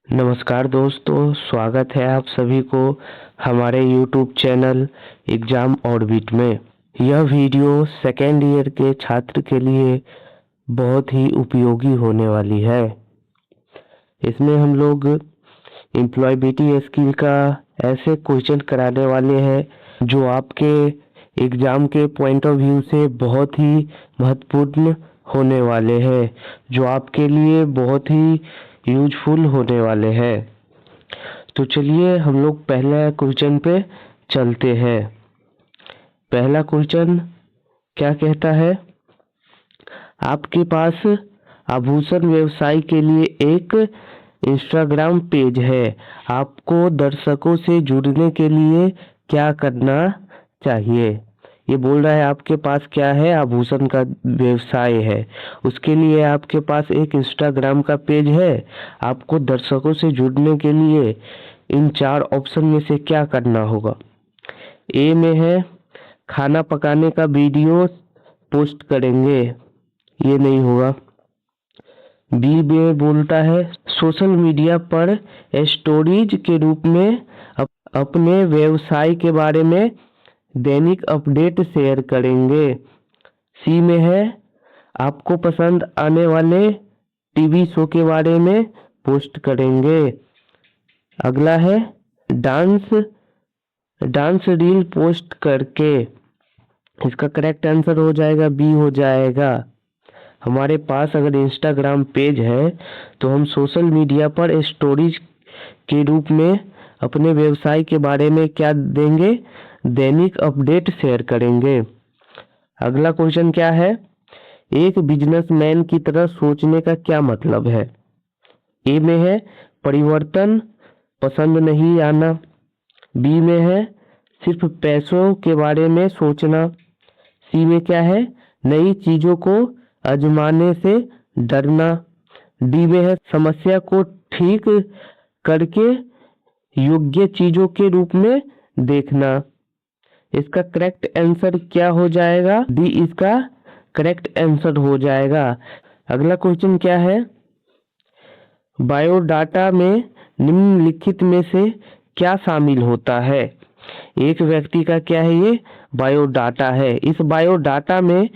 नमस्कार दोस्तों, स्वागत है आप सभी को हमारे YouTube चैनल एग्ज़ाम ऑर्बिट में। यह वीडियो सेकेंड ईयर के छात्र के लिए बहुत ही उपयोगी होने वाली है। इसमें हम लोग एम्प्लॉयबिलिटी स्किल का ऐसे क्वेश्चन कराने वाले हैं जो आपके एग्ज़ाम के पॉइंट ऑफ व्यू से बहुत ही महत्वपूर्ण होने वाले हैं, जो आपके लिए बहुत ही यूजफुल होने वाले हैं। तो चलिए हम लोग पहला क्वेश्चन पे चलते हैं। पहला क्वेश्चन क्या कहता है? आपके पास आभूषण व्यवसाय के लिए एक इंस्टाग्राम पेज है। आपको दर्शकों से जुड़ने के लिए क्या करना चाहिए? ये बोल रहा है आपके पास क्या है? आभूषण का व्यवसाय है। उसके लिए आपके पास एक इंस्टाग्राम का पेज है। आपको दर्शकों से जुड़ने के लिए इन 4 ऑप्शन में से क्या करना होगा? ए में है खाना पकाने का वीडियो पोस्ट करेंगे, ये नहीं होगा। बी में बोलता है सोशल मीडिया पर स्टोरीज के रूप में अपने व्यवसाय के बारे में दैनिक अपडेट शेयर करेंगे। सी में है आपको पसंद आने वाले टीवी शो के बारे में पोस्ट करेंगे। अगला है डांस रील पोस्ट करके। इसका करेक्ट आंसर हो जाएगा बी हो जाएगा। हमारे पास अगर इंस्टाग्राम पेज है तो हम सोशल मीडिया पर स्टोरीज के रूप में अपने व्यवसाय के बारे में क्या देंगे? दैनिक अपडेट शेयर करेंगे। अगला क्वेश्चन क्या है? एक बिजनेसमैन की तरह सोचने का क्या मतलब है? ए में है परिवर्तन पसंद नहीं आना। बी में है सिर्फ पैसों के बारे में सोचना। सी में क्या है? नई चीजों को आजमाने से डरना। डी में है समस्या को ठीक करके योग्य चीजों के रूप में देखना। इसका करेक्ट आंसर क्या हो जाएगा? डी इसका करेक्ट आंसर हो जाएगा। अगला क्वेश्चन क्या है? बायोडाटा में निम्नलिखित में से क्या शामिल होता है? एक व्यक्ति का क्या है? ये बायोडाटा है। इस बायोडाटा में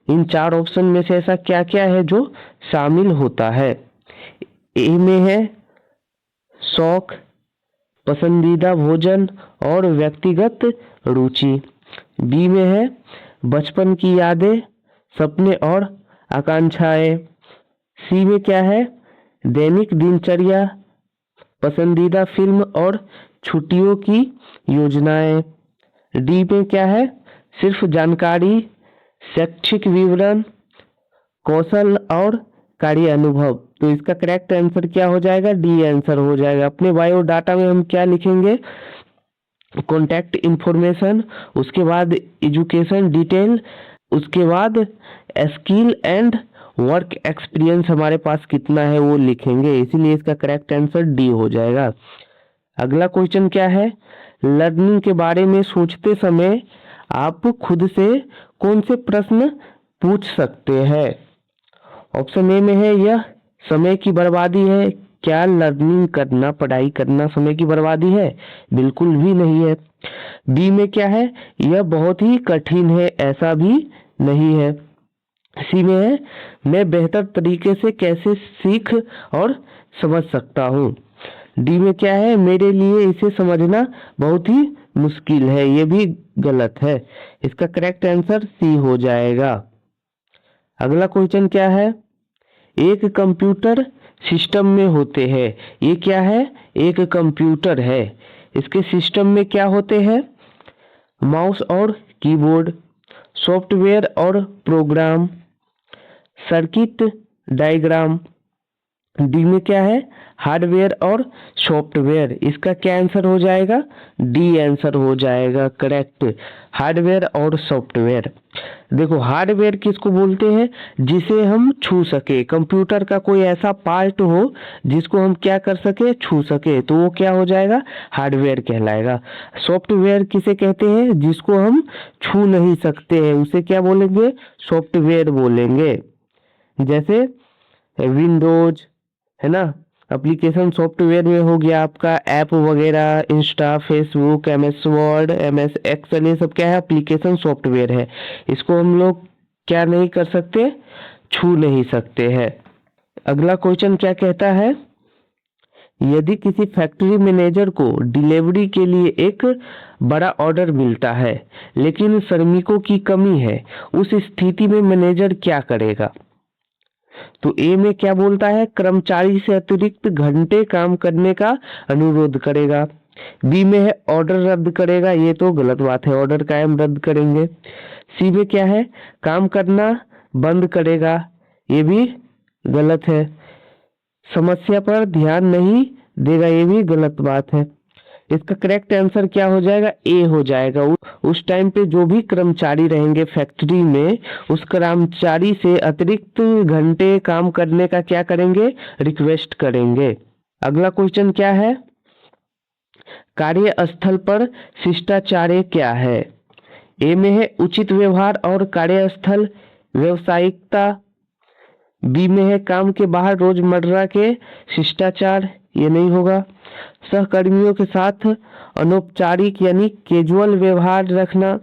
इन 4 ऑप्शन में से ऐसा क्या क्या है जो शामिल होता है? ए में है शौक, पसंदीदा भोजन और व्यक्तिगत रुचि। बी में है बचपन की यादें, सपने और आकांक्षाएं। सी में क्या है? दैनिक दिनचर्या, पसंदीदा फिल्म और छुट्टियों की योजनाएं। डी में क्या है? सिर्फ जानकारी, शैक्षिक विवरण, कौशल और कार्य अनुभव। तो इसका करेक्ट आंसर क्या हो जाएगा? डी आंसर हो जाएगा। अपने बायोडाटा में हम क्या लिखेंगे? कॉन्टैक्ट इंफॉर्मेशन, उसके बाद एजुकेशन डिटेल, उसके बाद स्किल एंड वर्क एक्सपीरियंस हमारे पास कितना है वो लिखेंगे। इसीलिए इसका करेक्ट आंसर डी हो जाएगा। अगला क्वेश्चन क्या है? लर्निंग के बारे में सोचते समय आप खुद से कौन से प्रश्न पूछ सकते हैं? ऑप्शन ए में है यह समय की बर्बादी है। क्या लर्निंग करना, पढ़ाई करना समय की बर्बादी है? बिल्कुल भी नहीं है। बी में क्या है? यह बहुत ही कठिन है। ऐसा भी नहीं है। सी में है मैं बेहतर तरीके से कैसे सीख और समझ सकता हूँ। डी में क्या है? मेरे लिए इसे समझना बहुत ही मुश्किल है। ये भी गलत है। इसका करेक्ट आंसर सी हो जाएगा। अगला क्वेश्चन क्या है? एक कंप्यूटर सिस्टम में होते हैं। ये क्या है? एक कंप्यूटर है। इसके सिस्टम में क्या होते हैं? माउस और कीबोर्ड, सॉफ्टवेयर और प्रोग्राम, सर्किट डायग्राम। डी में क्या है? हार्डवेयर और सॉफ्टवेयर। इसका क्या आंसर हो जाएगा? डी आंसर हो जाएगा करेक्ट, हार्डवेयर और सॉफ्टवेयर। देखो हार्डवेयर किसको बोलते हैं? जिसे हम छू सके। कंप्यूटर का कोई ऐसा पार्ट हो जिसको हम क्या कर सके? छू सके, तो वो क्या हो जाएगा? हार्डवेयर कहलाएगा। सॉफ्टवेयर किसे कहते हैं? जिसको हम छू नहीं सकते हैं, उसे क्या बोलेंगे? सॉफ्टवेयर बोलेंगे। जैसे विंडोज है ना, एप्लीकेशन सॉफ्टवेयर में हो गया आपका ऐप वगैरह, Insta, Facebook, MS Word, MS Excel, ये सब क्या है, एप्लीकेशन सॉफ्टवेयर है। इसको हम लोग क्या नहीं कर सकते, छू नहीं सकते हैं। अगला क्वेश्चन क्या कहता है, यदि किसी फैक्ट्री मैनेजर को डिलीवरी के लिए एक बड़ा ऑर्डर मिलता है लेकिन श्रमिकों की कमी है, उस स्थिति में मैनेजर क्या करेगा? तो ए में क्या बोलता है, कर्मचारी से अतिरिक्त घंटे काम करने का अनुरोध करेगा। बी में है ऑर्डर रद्द करेगा, ये तो गलत बात है, ऑर्डर कायम रद्द करेंगे। सी में क्या है, काम करना बंद करेगा, ये भी गलत है। समस्या पर ध्यान नहीं देगा, ये भी गलत बात है। इसका करेक्ट आंसर क्या हो जाएगा, ए हो जाएगा। उस टाइम पे जो भी कर्मचारी रहेंगे फैक्ट्री में, उस कर्मचारी से अतिरिक्त घंटे काम करने का क्या करेंगे, रिक्वेस्ट करेंगे। अगला क्वेश्चन क्या है, कार्यस्थल पर शिष्टाचार क्या है? ए में है उचित व्यवहार और कार्यस्थल व्यावसायिकता। बी में है काम के बाहर रोजमर्रा के शिष्टाचार, ये नहीं होगा। सहकर्मियों के साथ अनौपचारिक यानी कैजुअल व्यवहार रखना।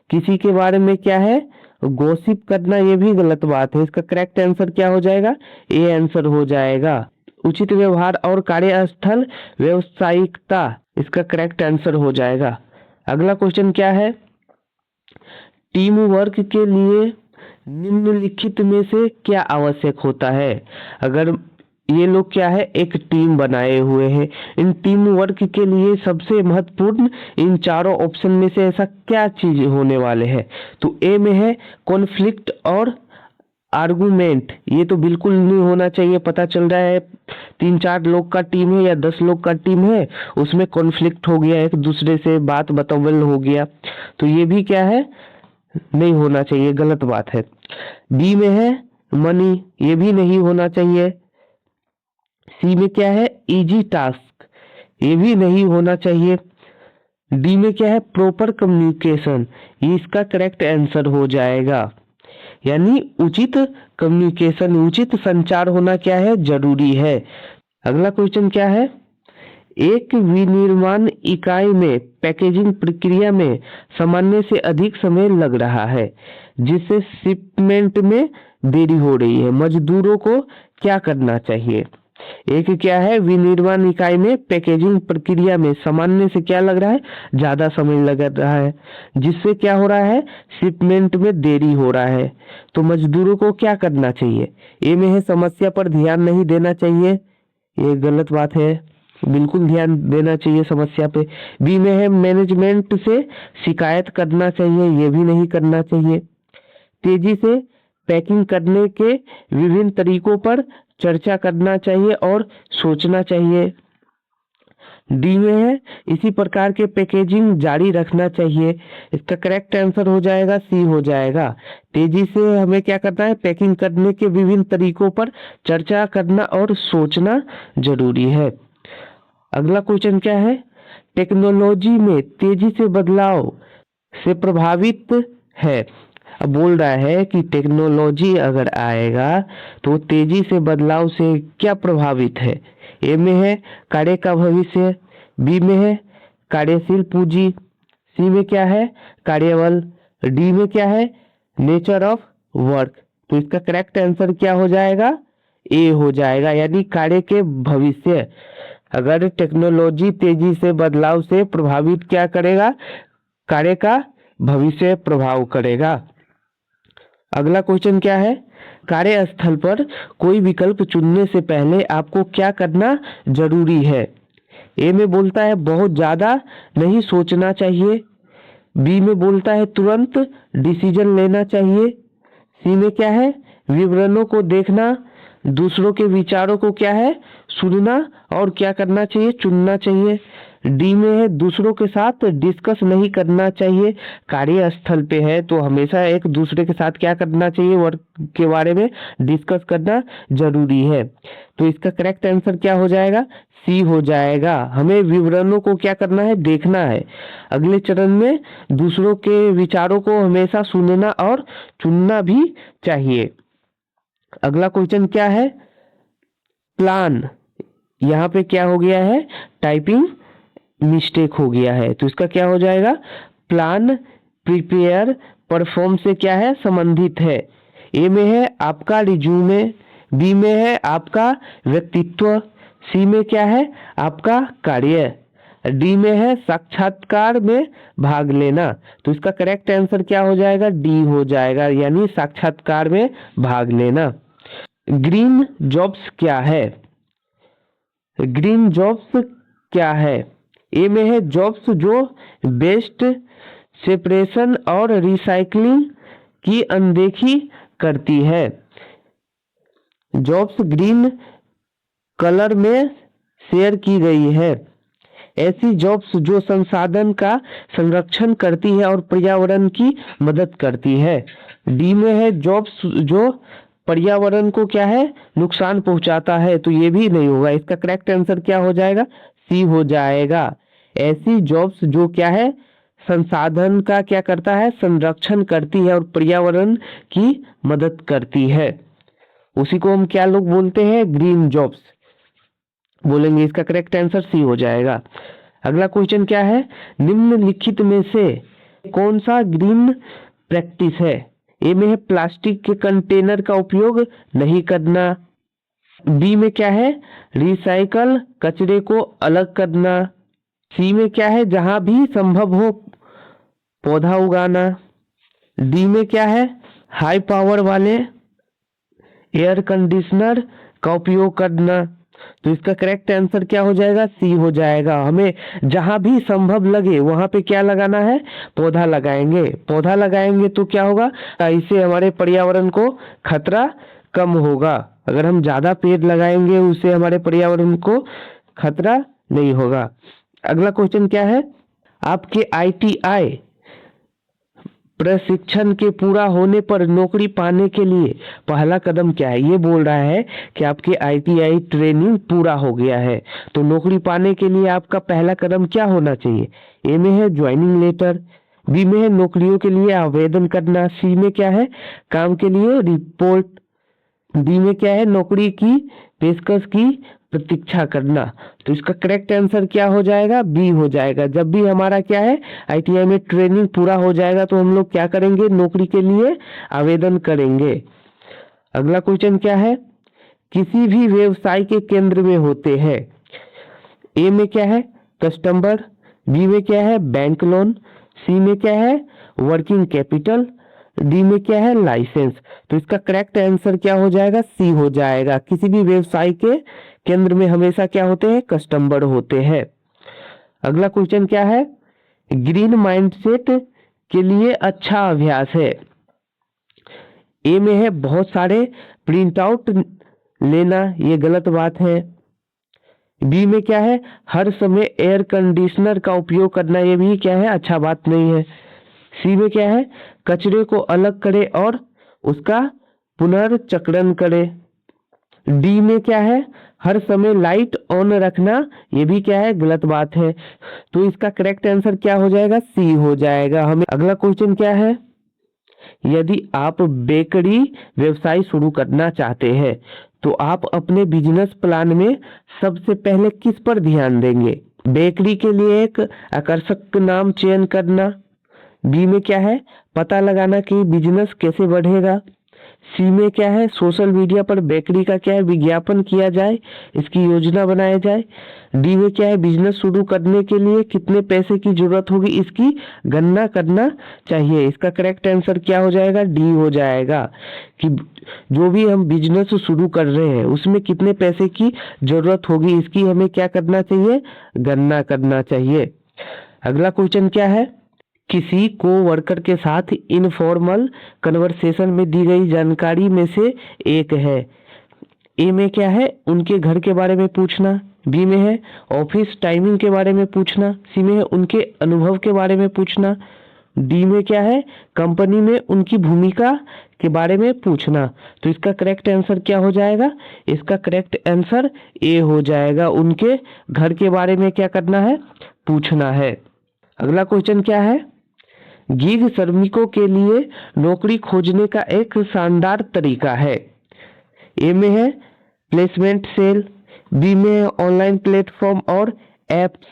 किसी के बारे में क्या है, गॉसिप करना, ये भी गलत बात है। इसका करेक्ट आंसर क्या हो जाएगा, ए आंसर हो जाएगा। उचित व्यवहार और कार्यस्थल व्यावसायिकता, इसका करेक्ट आंसर हो जाएगा। अगला क्वेश्चन क्या है, टीम वर्क के लिए निम्नलिखित में से क्या आवश्यक होता है? अगर ये लोग क्या है, एक टीम बनाए हुए हैं, इन टीम वर्क के लिए सबसे महत्वपूर्ण इन चारों ऑप्शन में से ऐसा क्या चीज होने वाले हैं? तो ए में है कॉन्फ्लिक्ट और आर्गुमेंट, ये तो बिल्कुल नहीं होना चाहिए। पता चल रहा है 3-4 लोग का टीम है या 10 लोग का टीम है, उसमें कॉन्फ्लिक्ट हो गया, एक दूसरे से बात बतौल हो गया, तो ये भी क्या है, नहीं होना चाहिए, गलत बात है। बी में है मनी, ये भी नहीं होना चाहिए। सी में क्या है, इजी टास्क, ये भी नहीं होना चाहिए। डी में क्या है, प्रॉपर कम्युनिकेशन, ये इसका करेक्ट आंसर हो जाएगा। यानी उचित कम्युनिकेशन, उचित संचार होना क्या है, जरूरी है। अगला क्वेश्चन क्या है, एक विनिर्माण इकाई में पैकेजिंग प्रक्रिया में सामान्य से अधिक समय लग रहा है जिससे शिपमेंट में देरी हो रही है, मजदूरों को क्या करना चाहिए? एक क्या है, विनिर्माण इकाई में पैकेजिंग प्रक्रिया में सामान्य से क्या लग रहा है, ज्यादा समय लग रहा है, जिससे क्या हो रहा है, शिपमेंट में देरी हो रहा है, तो मजदूरों को क्या करना चाहिए? ए में है समस्या पर ध्यान नहीं देना चाहिए, ये गलत बात है, बिल्कुल ध्यान देना चाहिए समस्या पे। बी में है मैनेजमेंट से शिकायत करना चाहिए, ये भी नहीं करना चाहिए। तेजी से पैकिंग करने के विभिन्न तरीकों पर चर्चा करना चाहिए और सोचना चाहिए। डी में है इसी प्रकार के पैकेजिंग जारी रखना चाहिए, इसका करेक्ट आंसर हो जाएगा, सी हो जाएगा। तेजी से हमें क्या करना है, पैकिंग करने के विभिन्न तरीकों पर चर्चा करना और सोचना जरूरी है। अगला क्वेश्चन क्या है, टेक्नोलॉजी में तेजी से बदलाव से प्रभावित है। अब बोल रहा है कि टेक्नोलॉजी अगर आएगा तो तेजी से बदलाव से क्या प्रभावित है? ए में है कार्य का भविष्य, बी में है कार्यशील पूंजी, सी में क्या है, कार्यबल, डी में क्या है, नेचर ऑफ वर्क। तो इसका करेक्ट आंसर क्या हो जाएगा, ए हो जाएगा, यानी कार्य के भविष्य। अगर टेक्नोलॉजी तेजी से बदलाव से प्रभावित क्या करेगा, कार्य का भविष्य प्रभाव करेगा। अगला क्वेश्चन क्या है, कार्यस्थल पर कोई विकल्प चुनने से पहले आपको क्या करना जरूरी है? ए में बोलता है बहुत ज्यादा नहीं सोचना चाहिए, बी में बोलता है तुरंत डिसीजन लेना चाहिए, सी में क्या है, विवरणों को देखना, दूसरों के विचारों को क्या है, सुनना और क्या करना चाहिए, चुनना चाहिए। डी में है दूसरों के साथ डिस्कस नहीं करना चाहिए, कार्यस्थल पे है तो हमेशा एक दूसरे के साथ क्या करना चाहिए, वर्क के बारे में डिस्कस करना जरूरी है। तो इसका करेक्ट आंसर क्या हो जाएगा, सी हो जाएगा। हमें विवरणों को क्या करना है, देखना है। अगले चरण में दूसरों के विचारों को हमेशा सुनना और चुनना भी चाहिए। अगला क्वेश्चन क्या है, प्लान यहाँ पे क्या हो गया है, टाइपिंग मिस्टेक हो गया है, तो इसका क्या हो जाएगा, प्लान, प्रिपेयर, परफॉर्म से क्या है, संबंधित है। ए में है आपका रिज्यूमे, बी में है आपका व्यक्तित्व, सी में क्या है, आपका कार्य, डी में है साक्षात्कार में भाग लेना। तो इसका करेक्ट आंसर क्या हो जाएगा, डी हो जाएगा, यानी साक्षात्कार में भाग लेना। ग्रीन जॉब्स क्या है, ग्रीन जॉब्स क्या है, ए में है जॉब्स जो वेस्ट सेपरेशन और रिसाइकलिंग की अनदेखी करती है। जॉब्स ग्रीन कलर में शेयर की गई है। ऐसी जॉब्स जो संसाधन का संरक्षण करती है और पर्यावरण की मदद करती है। डी में है जॉब्स जो पर्यावरण को क्या है, नुकसान पहुंचाता है, तो ये भी नहीं होगा। इसका करेक्ट आंसर क्या हो जाएगा, सी हो जाएगा। ऐसी जॉब्स जो क्या है, संसाधन का क्या करता है, संरक्षण करती है और पर्यावरण की मदद करती है, उसी को हम क्या लोग बोलते हैं, ग्रीन जॉब्स बोलेंगे। इसका करेक्ट आंसर सी हो जाएगा। अगला क्वेश्चन क्या है, निम्नलिखित में से कौन सा ग्रीन प्रैक्टिस है। ए में है प्लास्टिक के कंटेनर का उपयोग नहीं करना, बी में क्या है, रिसाइकल कचरे को अलग करना, सी में क्या है, जहां भी संभव हो पौधा उगाना, डी में क्या है, हाई पावर वाले एयर कंडीशनर का उपयोग करना। तो इसका करेक्ट आंसर क्या हो जाएगा, सी हो जाएगा। हमें जहां भी संभव लगे वहां पे क्या लगाना है, पौधा लगाएंगे। पौधा लगाएंगे तो क्या होगा, इससे हमारे पर्यावरण को खतरा कम होगा। अगर हम ज्यादा पेड़ लगाएंगे उससे हमारे पर्यावरण को खतरा नहीं होगा। अगला क्वेश्चन क्या है, आपके ITI प्रशिक्षण के पूरा होने पर नौकरी पाने के लिए पहला कदम क्या है। ये बोल रहा है कि आपके ITI ट्रेनिंग पूरा हो गया है, तो नौकरी पाने के लिए आपका पहला कदम क्या होना चाहिए। ए में है ज्वाइनिंग लेटर, बी में है नौकरियों के लिए आवेदन करना, सी में क्या है, काम के लिए रिपोर्ट, डी में क्या है, नौकरी की पेशकश की प्रतीक्षा करना। तो इसका करेक्ट आंसर क्या हो जाएगा, बी हो जाएगा। जब भी हमारा क्या है, ITI में ट्रेनिंग पूरा हो जाएगा तो हम लोग क्या करेंगे, नौकरी के लिए आवेदन करेंगे। अगला क्वेश्चन क्या है, किसी भी व्यवसाय के केंद्र में होते हैं। ए में क्या है, कस्टमर, बी में क्या है, बैंक लोन, सी में क्या है, वर्किंग कैपिटल, डी में क्या है, लाइसेंस। तो इसका करेक्ट आंसर क्या हो जाएगा, सी हो जाएगा। किसी भी व्यवसाय के केंद्र में हमेशा क्या होते हैं, कस्टमर होते हैं। अगला क्वेश्चन क्या है, ग्रीन माइंडसेट के लिए अच्छा अभ्यास है। ए में है बहुत सारे प्रिंट आउट लेना, ये गलत बात है। बी में क्या है, हर समय एयर कंडीशनर का उपयोग करना, ये भी क्या है, अच्छा बात नहीं है। सी में क्या है, कचरे को अलग करे और उसका पुनर्चक्रण करे। डी में क्या है, हर समय लाइट ऑन रखना, ये भी क्या है, गलत बात है। तो इसका करेक्ट आंसर क्या हो जाएगा, सी हो जाएगा। हमें अगला क्वेश्चन क्या है, यदि आप बेकरी व्यवसाय शुरू करना चाहते हैं तो आप अपने बिजनेस प्लान में सबसे पहले किस पर ध्यान देंगे। बेकरी के लिए एक आकर्षक नाम चयन करना, बी में क्या है, पता लगाना कि बिजनेस कैसे बढ़ेगा, सी में क्या है, सोशल मीडिया पर बेकरी का क्या है, विज्ञापन किया जाए, इसकी योजना बनाया जाए, डी में क्या है, बिजनेस शुरू करने के लिए कितने पैसे की जरूरत होगी, इसकी गणना करना चाहिए। इसका करेक्ट आंसर क्या हो जाएगा, डी हो जाएगा, कि जो भी हम बिजनेस शुरू कर रहे हैं उसमें कितने पैसे की जरूरत होगी, इसकी हमें क्या करना चाहिए, गणना करना चाहिए। अगला क्वेश्चन क्या है, किसी को वर्कर के साथ इनफॉर्मल कन्वर्सेशन में दी गई जानकारी में से एक है। ए में क्या है, उनके घर के बारे में पूछना, बी में है ऑफिस टाइमिंग के बारे में पूछना, सी में है उनके अनुभव के बारे में पूछना, डी में क्या है, कंपनी में उनकी भूमिका के बारे में पूछना। तो इसका करेक्ट आंसर क्या हो जाएगा, इसका करेक्ट आंसर ए हो जाएगा, उनके घर के बारे में क्या करना है, पूछना है। अगला क्वेश्चन क्या है, गिग श्रमिकों के लिए नौकरी खोजने का एक शानदार तरीका है। ए में है प्लेसमेंट सेल, बी में है ऑनलाइन प्लेटफॉर्म और एप्स,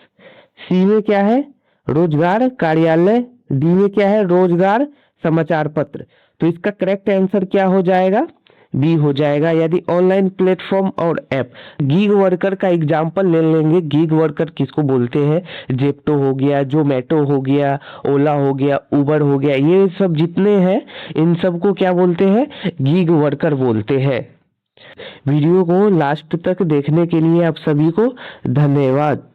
सी में क्या है रोजगार कार्यालय, डी में क्या है रोजगार समाचार पत्र। तो इसका करेक्ट आंसर क्या हो जाएगा, बी हो जाएगा, यदि ऑनलाइन प्लेटफॉर्म और ऐप। गीग वर्कर का एग्जांपल ले लेंगे। गीग वर्कर किसको बोलते हैं, जेप्टो हो गया, जोमेटो हो गया, ओला हो गया, उबर हो गया, ये सब जितने हैं इन सबको क्या बोलते हैं, गीग वर्कर बोलते हैं। वीडियो को लास्ट तक देखने के लिए आप सभी को धन्यवाद।